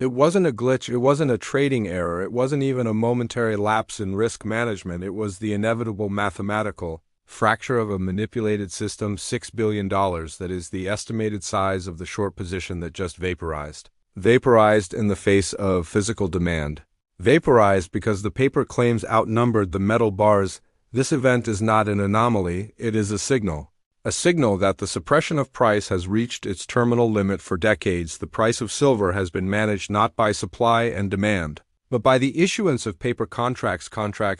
It wasn't a glitch, it wasn't a trading error, it wasn't even a momentary lapse in risk management, it was the inevitable mathematical fracture of a manipulated system, $6 billion, that is the estimated size of the short position that just vaporized. Vaporized in the face of physical demand. Vaporized because the paper claims outnumbered the metal bars. This event is not an anomaly, it is a signal. A signal that the suppression of price has reached its terminal limit. For decades, the price of silver has been managed not by supply and demand, but by the issuance of paper contracts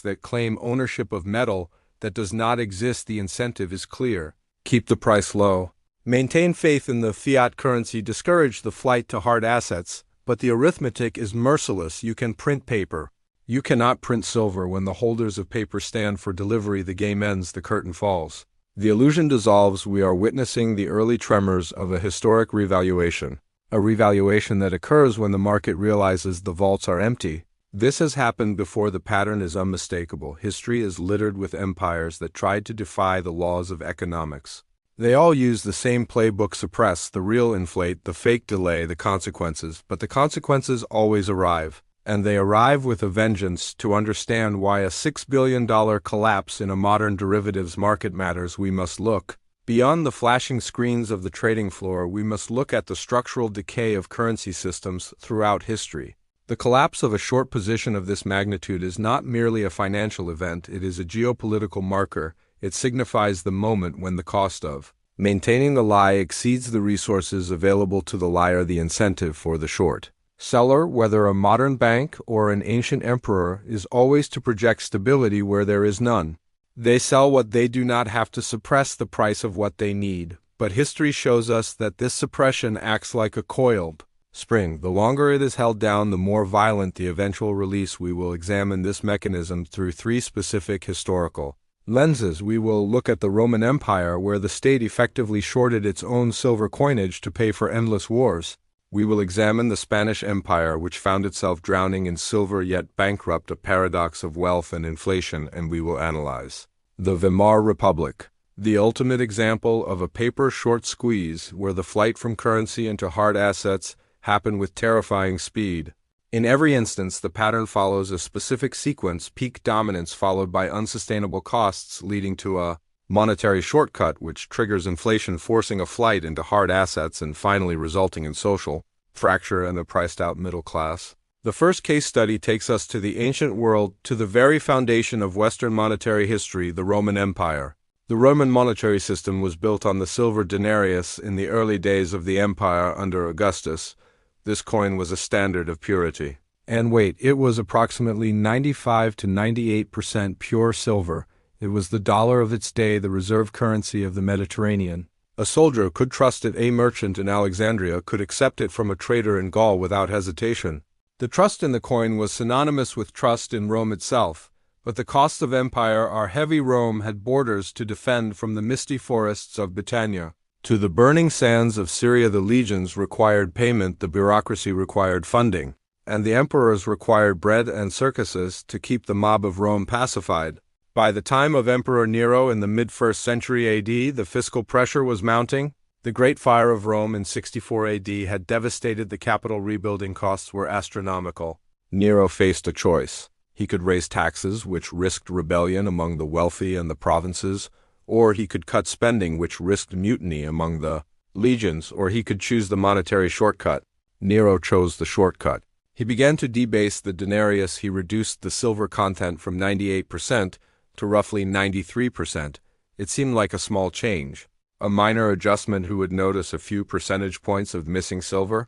that claim ownership of metal that does not exist. The incentive is clear. Keep the price low. Maintain faith in the fiat currency. Discourage the flight to hard assets. But the arithmetic is merciless. You can print paper. You cannot print silver. When the holders of paper stand for delivery, the game ends, the curtain falls. The illusion dissolves. We are witnessing the early tremors of a historic revaluation. A revaluation that occurs when the market realizes the vaults are empty. This has happened before. The pattern is unmistakable. History is littered with empires that tried to defy the laws of economics. They all use the same playbook: suppress, the real inflate, the fake delay, the consequences. But the consequences always arrive. And they arrive with a vengeance. To understand why a $6 billion collapse in a modern derivatives market matters, we must look beyond the flashing screens of the trading floor. We must look at the structural decay of currency systems throughout history. The collapse of a short position of this magnitude is not merely a financial event, it is a geopolitical marker. It signifies the moment when the cost of maintaining the lie exceeds the resources available to the liar, the incentive for the short seller, whether a modern bank or an ancient emperor, is always to project stability where there is none. They sell what they do not have to suppress the price of what they need. But history shows us that this suppression acts like a coiled spring. The longer it is held down, the more violent the eventual release. We will examine this mechanism through three specific historical lenses. We will look at the Roman Empire, where the state effectively shorted its own silver coinage to pay for endless wars. We will examine the Spanish Empire, which found itself drowning in silver yet bankrupt, a paradox of wealth and inflation, and we will analyze the Weimar Republic, the ultimate example of a paper short squeeze, where the flight from currency into hard assets happened with terrifying speed. In every instance, the pattern follows a specific sequence: peak dominance followed by unsustainable costs, leading to a monetary shortcut which triggers inflation, forcing a flight into hard assets, and finally resulting in social fracture and a priced-out middle class. The first case study takes us to the ancient world, to the very foundation of Western monetary history, the Roman Empire. The Roman monetary system was built on the silver denarius in the early days of the empire under Augustus. This coin was a standard of purity. And wait, it was approximately 95 to 98% pure silver. It was the dollar of its day, the reserve currency of the Mediterranean. A soldier could trust it, a merchant in Alexandria could accept it from a trader in Gaul without hesitation. The trust in the coin was synonymous with trust in Rome itself, but the costs of empire are heavy. Rome had borders to defend, from the misty forests of Britannia to the burning sands of Syria. The legions required payment, the bureaucracy required funding, and the emperors required bread and circuses to keep the mob of Rome pacified. By the time of Emperor Nero in the mid-1st century AD, the fiscal pressure was mounting. The Great Fire of Rome in 64 AD had devastated the capital. Rebuilding costs were astronomical. Nero faced a choice. He could raise taxes, which risked rebellion among the wealthy and the provinces, or he could cut spending, which risked mutiny among the legions, or he could choose the monetary shortcut. Nero chose the shortcut. He began to debase the denarius. He reduced the silver content from 98% to roughly 93%. It seemed like a small change, a minor adjustment. Who would notice a few percentage points of missing silver?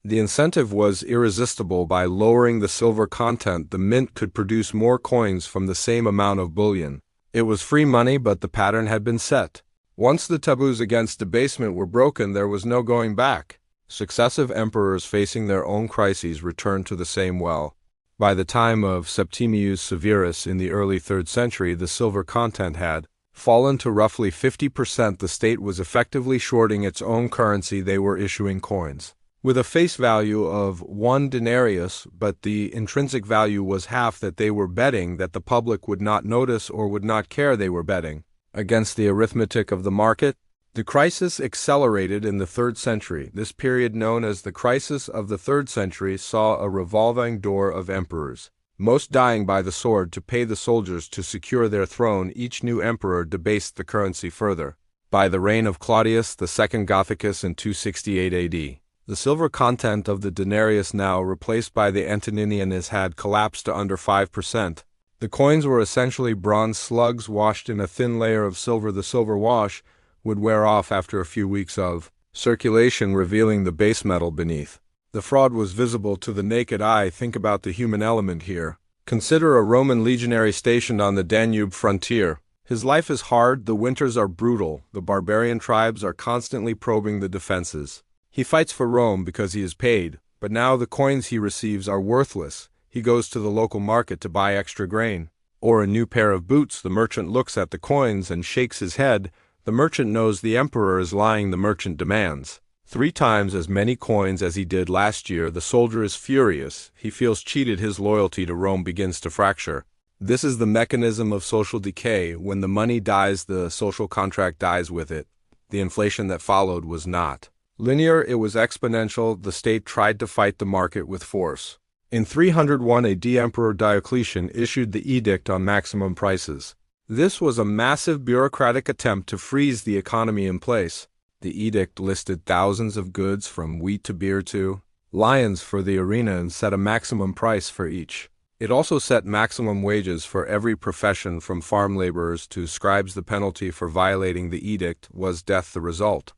The incentive was irresistible. By lowering the silver content, the mint could produce more coins from the same amount of bullion. It was free money, but the pattern had been set. Once the taboos against debasement were broken, there was no going back. Successive emperors, facing their own crises, returned to the same well. By the time of Septimius Severus in the early 3rd century, the silver content had fallen to roughly 50%. The state was effectively shorting its own currency. They were issuing coins with a face value of 1 denarius, but the intrinsic value was half that. They were betting that the public would not notice or would not care. They were betting against the arithmetic of the market. The crisis accelerated in the 3rd century. This period, known as the crisis of the 3rd century, saw a revolving door of emperors, most dying by the sword to pay the soldiers to secure their throne. Each new emperor debased the currency further. By the reign of Claudius II Gothicus in 268 AD, the silver content of the denarius, now replaced by the Antoninianus, had collapsed to under 5%. The coins were essentially bronze slugs washed in a thin layer of silver. The silver wash would wear off after a few weeks of circulation, revealing the base metal beneath. The fraud was visible to the naked eye. Think about the human element here. Consider a Roman legionary stationed on the Danube frontier. His life is hard, the winters are brutal, the barbarian tribes are constantly probing the defenses. He fights for Rome because he is paid, but now the coins he receives are worthless. He goes to the local market to buy extra grain, or a new pair of boots. The merchant looks at the coins and shakes his head. The merchant knows the emperor is lying. The merchant demands 3 times as many coins as he did last year. The soldier is furious. He feels cheated. His loyalty to Rome begins to fracture. This is the mechanism of social decay. When the money dies, the social contract dies with it. The inflation that followed was not linear, it was exponential. The state tried to fight the market with force. In 301 AD, Emperor Diocletian issued the Edict on Maximum Prices. This was a massive bureaucratic attempt to freeze the economy in place. The edict listed thousands of goods from wheat to beer to lions for the arena and set a maximum price for each. It also set maximum wages for every profession from farm laborers to scribes. The penalty for violating the edict was death. The result: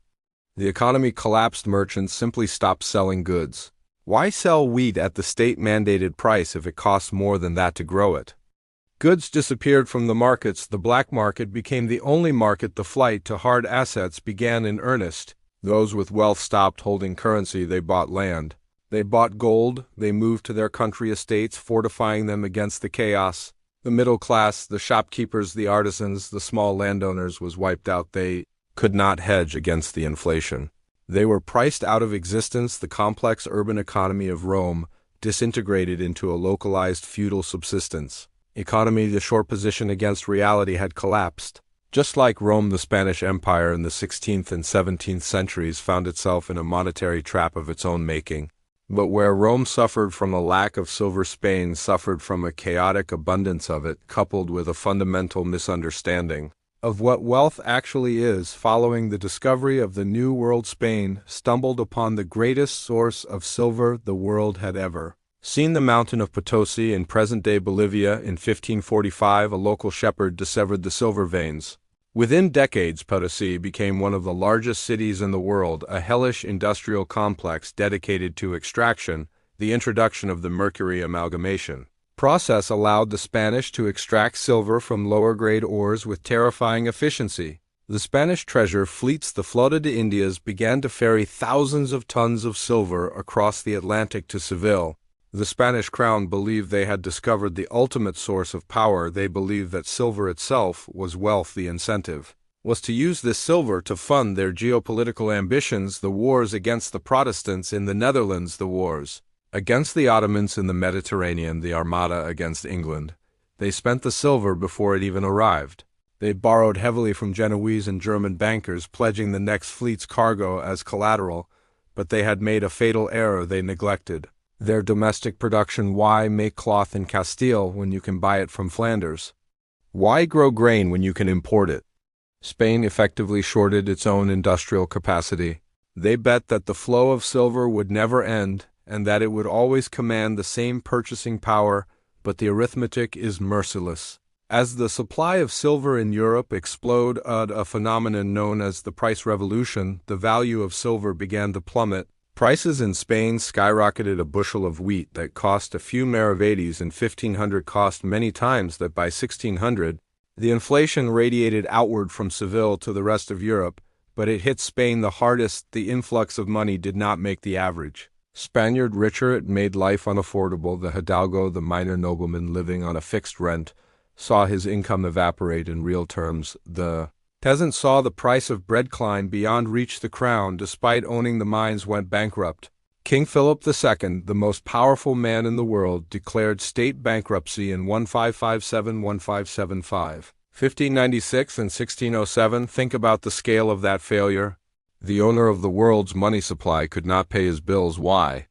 the economy collapsed. Merchants simply stopped selling goods. Why sell wheat at the state-mandated price if it costs more than that to grow it? Goods disappeared from the markets. The black market became the only market. The flight to hard assets began in earnest. Those with wealth stopped holding currency. They bought land. They bought gold. They moved to their country estates, fortifying them against the chaos. The middle class, the shopkeepers, the artisans, the small landowners was wiped out. They could not hedge against the inflation. They were priced out of existence. The complex urban economy of Rome disintegrated into a localized feudal subsistence economy. The short position against reality had collapsed. Just like Rome, the Spanish Empire in the 16th and 17th centuries found itself in a monetary trap of its own making. But where Rome suffered from a lack of silver, Spain suffered from a chaotic abundance of it, coupled with a fundamental misunderstanding of what wealth actually is. Following the discovery of the New World, Spain stumbled upon the greatest source of silver the world had ever seen, the mountain of Potosi in present-day Bolivia. In 1545, a local shepherd dissevered the silver veins. Within decades, Potosi became one of the largest cities in the world, a hellish industrial complex dedicated to extraction. The introduction of the mercury amalgamation process allowed the Spanish to extract silver from lower-grade ores with terrifying efficiency. The Spanish treasure fleets, the Flota de Indias, began to ferry thousands of tons of silver across the Atlantic to Seville. The Spanish crown believed they had discovered the ultimate source of power. They believed that silver itself was wealth. The incentive was to use this silver to fund their geopolitical ambitions: the wars against the Protestants in the Netherlands, the wars against the Ottomans in the Mediterranean, the Armada against England. They spent the silver before it even arrived. They borrowed heavily from Genoese and German bankers, pledging the next fleet's cargo as collateral, but they had made a fatal error. They neglected their domestic production. Why make cloth in Castile when you can buy it from Flanders? Why grow grain when you can import it? Spain effectively shorted its own industrial capacity. They bet that the flow of silver would never end and that it would always command the same purchasing power, but the arithmetic is merciless. As the supply of silver in Europe exploded, a phenomenon known as the price revolution, the value of silver began to plummet. Prices in Spain skyrocketed. A bushel of wheat that cost a few maravedis in 1500 cost many times that by 1600. The inflation radiated outward from Seville to the rest of Europe, but it hit Spain the hardest. The influx of money did not make the average Spaniard richer. It made life unaffordable. The hidalgo, the minor nobleman living on a fixed rent, saw his income evaporate. In real terms, the peasant saw the price of bread climb beyond reach. The crown, despite owning the mines, went bankrupt. King Philip II, the most powerful man in the world, declared state bankruptcy in 1557-1575. 1596 and 1607, think about the scale of that failure. The owner of the world's money supply could not pay his bills. Why?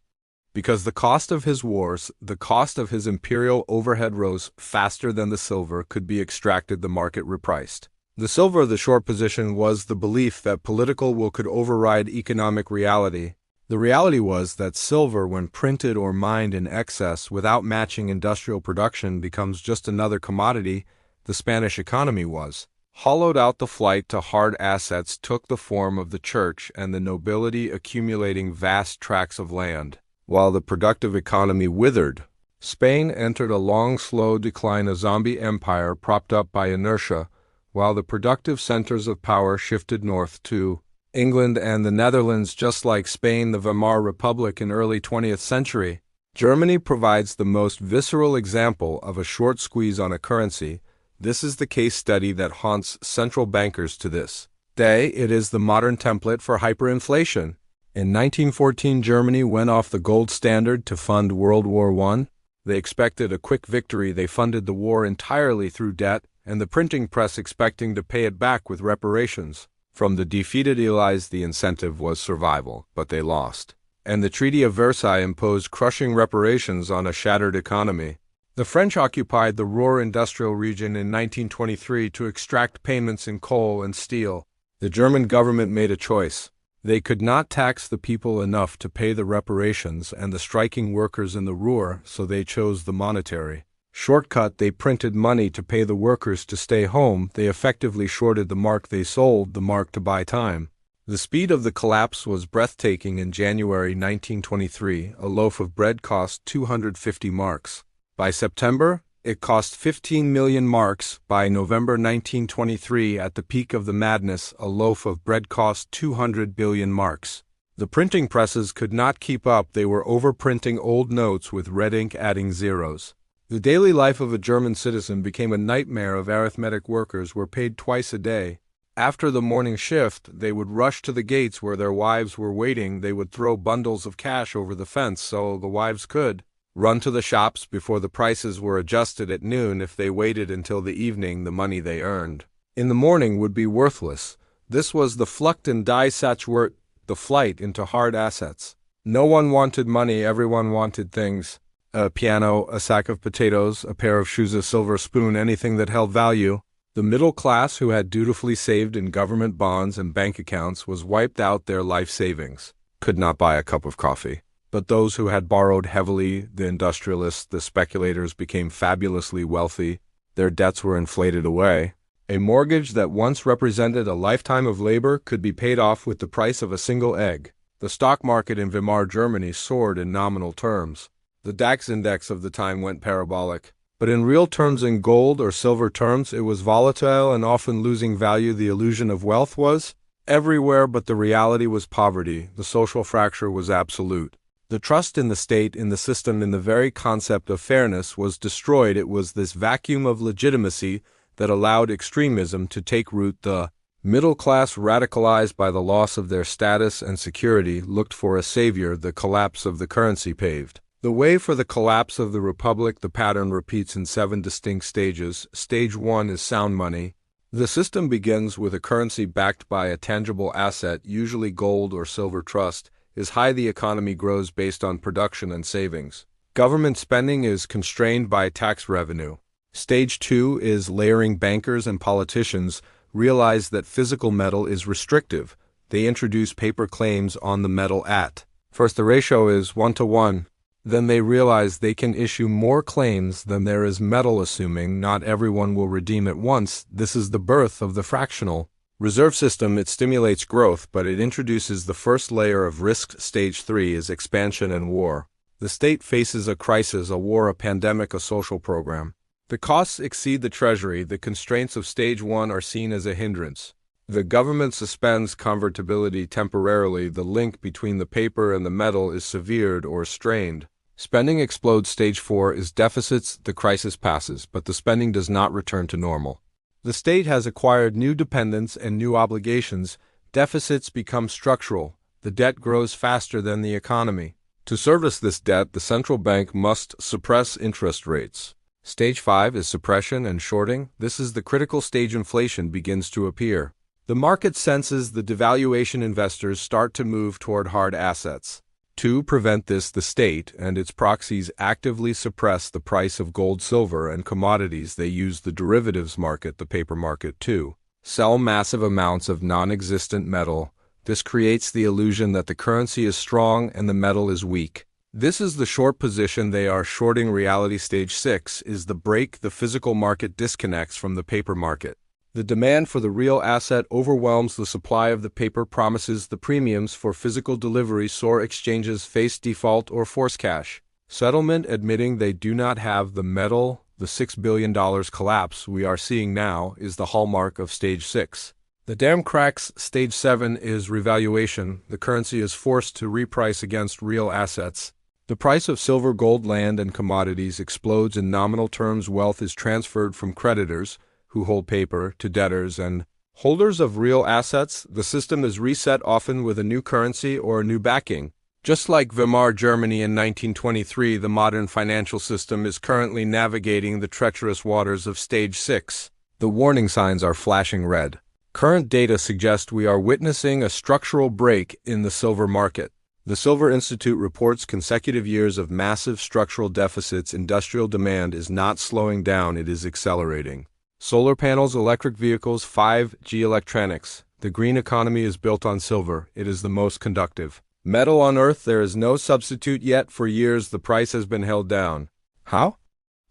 Because the cost of his wars, the cost of his imperial overhead rose faster than the silver could be extracted. The market repriced. The silver of the short position was the belief that political will could override economic reality. The reality was that silver, when printed or mined in excess without matching industrial production, becomes just another commodity. The Spanish economy was hollowed out. The flight to hard assets took the form of the church and the nobility accumulating vast tracts of land, while the productive economy withered. Spain entered a long, slow decline, a zombie empire propped up by inertia, while the productive centers of power shifted north to England and the Netherlands. Just like Spain, the Weimar Republic in early 20th century. Germany provides the most visceral example of a short squeeze on a currency. This is the case study that haunts central bankers to this day. It is the modern template for hyperinflation. In 1914, Germany went off the gold standard to fund World War I. They expected a quick victory. They funded the war entirely through debt, and the printing press expecting to pay it back with reparations. From the defeated allies, the incentive was survival, but they lost. And the Treaty of Versailles imposed crushing reparations on a shattered economy. The French occupied the Ruhr industrial region in 1923 to extract payments in coal and steel. The German government made a choice. They could not tax the people enough to pay the reparations and the striking workers in the Ruhr, so they chose the monetary shortcut. They printed money to pay the workers to stay home. They effectively shorted the mark. They sold the mark to buy time. The speed of the collapse was breathtaking. In January 1923, a loaf of bread cost 250 marks. By September, it cost 15 million marks. By November 1923, at the peak of the madness, a loaf of bread cost 200 billion marks. The printing presses could not keep up. They were overprinting old notes with red ink, adding zeros. The daily life of a German citizen became a nightmare. Of arithmetic workers were paid twice a day. After the morning shift, they would rush to the gates where their wives were waiting. They would throw bundles of cash over the fence so the wives could run to the shops before the prices were adjusted at noon. If they waited until the evening, the money they earned in the morning would be worthless. This was the Flucht und die Sachwert, the flight into hard assets. No one wanted money, everyone wanted things. A piano, a sack of potatoes, a pair of shoes, a silver spoon, anything that held value. The middle class, who had dutifully saved in government bonds and bank accounts, was wiped out. Their life savings could not buy a cup of coffee. But those who had borrowed heavily, the industrialists, the speculators, became fabulously wealthy. Their debts were inflated away. A mortgage that once represented a lifetime of labor could be paid off with the price of a single egg. The stock market in Weimar Germany soared in nominal terms. The DAX index of the time went parabolic. But in real terms, in gold or silver terms, it was volatile and often losing value. The illusion of wealth was everywhere, but the reality was poverty. The social fracture was absolute. The trust in the state, in the system, in the very concept of fairness was destroyed. It was this vacuum of legitimacy that allowed extremism to take root. The middle class, radicalized by the loss of their status and security, looked for a savior. The collapse of the currency paved the way for the collapse of the republic. The pattern repeats in 7 distinct stages. Stage 1 is sound money. The system begins with a currency backed by a tangible asset, usually gold or silver. Trust is high. The economy grows based on production and savings. Government spending is constrained by tax revenue. Stage 2 is layering. Bankers and politicians realize that physical metal is restrictive. They introduce paper claims on the metal at first the ratio is 1-to-1. Then they realize they can issue more claims than there is metal, assuming not everyone will redeem at once. This is the birth of the fractional reserve system. It stimulates growth, but it introduces the first layer of risk. Stage 3 is expansion and war. The state faces a crisis, a war, a pandemic, a social program. The costs exceed the treasury. The constraints of stage 1 are seen as a hindrance. The government suspends convertibility temporarily. The link between the paper and the metal is severed or strained. Spending explodes. Stage 4 is deficits. The crisis passes, but the spending does not return to normal. The state has acquired new dependence and new obligations. Deficits become structural. The debt grows faster than the economy. To service this debt, the central bank must suppress interest rates. Stage 5 is suppression and shorting. This is the critical stage inflation begins to appear. The market senses the devaluation, investors start to move toward hard assets. To prevent this, the state and its proxies actively suppress the price of gold, silver, and commodities. They use the derivatives market, the paper market, to sell massive amounts of non-existent metal. This creates the illusion that the currency is strong and the metal is weak. This is the short position they are shorting. Reality. Stage 6 is the break. The physical market disconnects from the paper market. The demand for the real asset overwhelms the supply of the paper. Promises the premiums for physical delivery soar. Exchanges face default or force cash settlement, admitting they do not have the metal. The $6 billion collapse we are seeing now is the hallmark of Stage 6. The dam cracks. Stage 7 is revaluation. The currency is forced to reprice against real assets. The price of silver, gold, land, and commodities explodes in nominal terms. Wealth is transferred from creditors, who hold paper, to debtors and holders of real assets. The system is reset, often with a new currency or a new backing. Just like Weimar Germany in 1923, the modern financial system is currently navigating the treacherous waters of Stage 6. The warning signs are flashing red. Current data suggest we are witnessing a structural break in the silver market. The Silver Institute reports consecutive years of massive structural deficits. Industrial demand is not slowing down, it is accelerating. Solar panels, electric vehicles, 5G electronics. The green economy is built on silver. It is the most conductive metal on Earth. There is no substitute yet. For years, the price has been held down. How?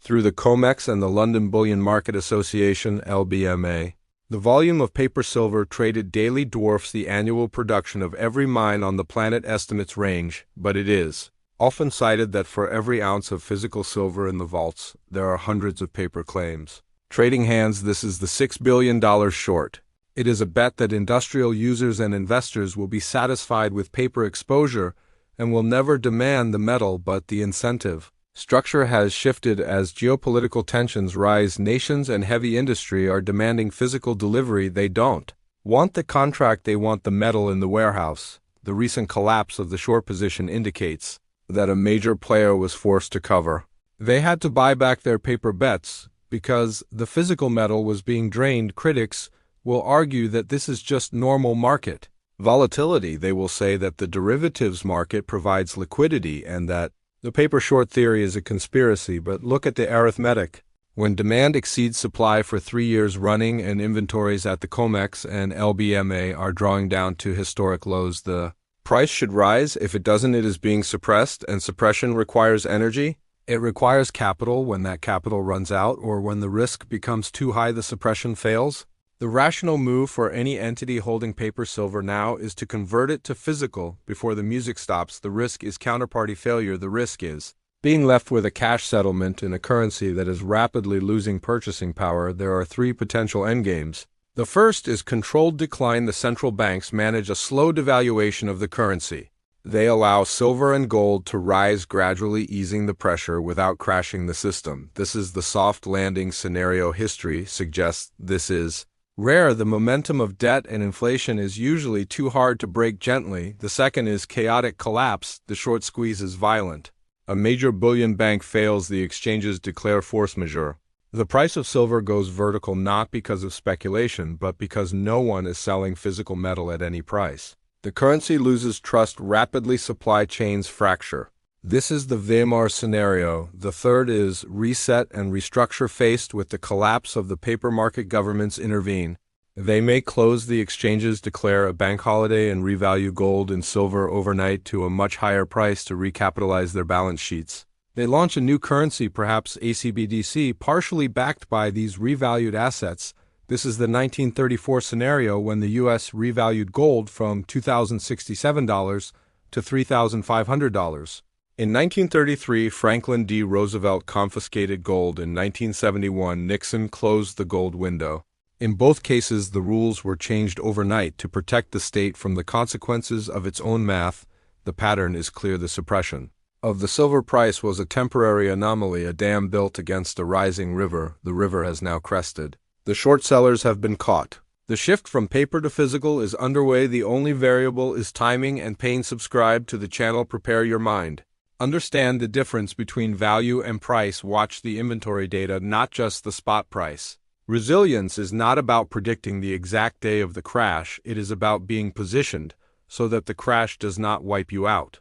Through the COMEX and the London Bullion Market Association, LBMA. The volume of paper silver traded daily dwarfs the annual production of every mine on the planet. Estimates range, but it is often cited that for every ounce of physical silver in the vaults, there are hundreds of paper claims. Trading hands. This is the $6 billion short. It is a bet that industrial users and investors will be satisfied with paper exposure and will never demand the metal, but the incentive structure has shifted as geopolitical tensions rise. Nations and heavy industry are demanding physical delivery. They don't want the contract, they want the metal in the warehouse. The recent collapse of the short position indicates that a major player was forced to cover. They had to buy back their paper bets because the physical metal was being drained. Critics will argue that this is just normal market volatility. They will say that the derivatives market provides liquidity and that the paper short theory is a conspiracy. But look at the arithmetic. When demand exceeds supply for 3 years running and inventories at the COMEX and LBMA are drawing down to historic lows, the price should rise. If it doesn't, it is being suppressed, and suppression requires energy. It requires capital. When that capital runs out or when the risk becomes too high, the suppression fails. The rational move for any entity holding paper silver now is to convert it to physical before the music stops. The risk is counterparty failure. The risk is being left with a cash settlement in a currency that is rapidly losing purchasing power. There are 3 potential endgames. The first is controlled decline. The central banks manage a slow devaluation of the currency. They allow silver and gold to rise gradually, easing the pressure without crashing the system. This is the soft landing scenario. History suggests this is rare. The momentum of debt and inflation is usually too hard to break gently. The second is chaotic collapse. The short squeeze is violent. A major bullion bank fails. The exchanges declare force majeure. The price of silver goes vertical not because of speculation, but because no one is selling physical metal at any price. The currency loses trust rapidly. Supply chains fracture. This is the Weimar scenario. The third is reset and restructure. Faced with the collapse of the paper market, governments intervene. They may close the exchanges, declare a bank holiday, and revalue gold and silver overnight to a much higher price to recapitalize their balance sheets. They launch a new currency, perhaps ACBDC, partially backed by these revalued assets. This is the 1934 scenario when the U.S. revalued gold from $2,067 to $3,500. In 1933, Franklin D. Roosevelt confiscated gold. In 1971, Nixon closed the gold window. In both cases, the rules were changed overnight to protect the state from the consequences of its own math. The pattern is clear. The suppression of the silver price was a temporary anomaly, a dam built against a rising river. The river has now crested. The short sellers have been caught. The shift from paper to physical is underway. The only variable is timing and pain. Subscribe to the channel. Prepare your mind. Understand the difference between value and price. Watch the inventory data, not just the spot price. Resilience is not about predicting the exact day of the crash, it is about being positioned so that the crash does not wipe you out.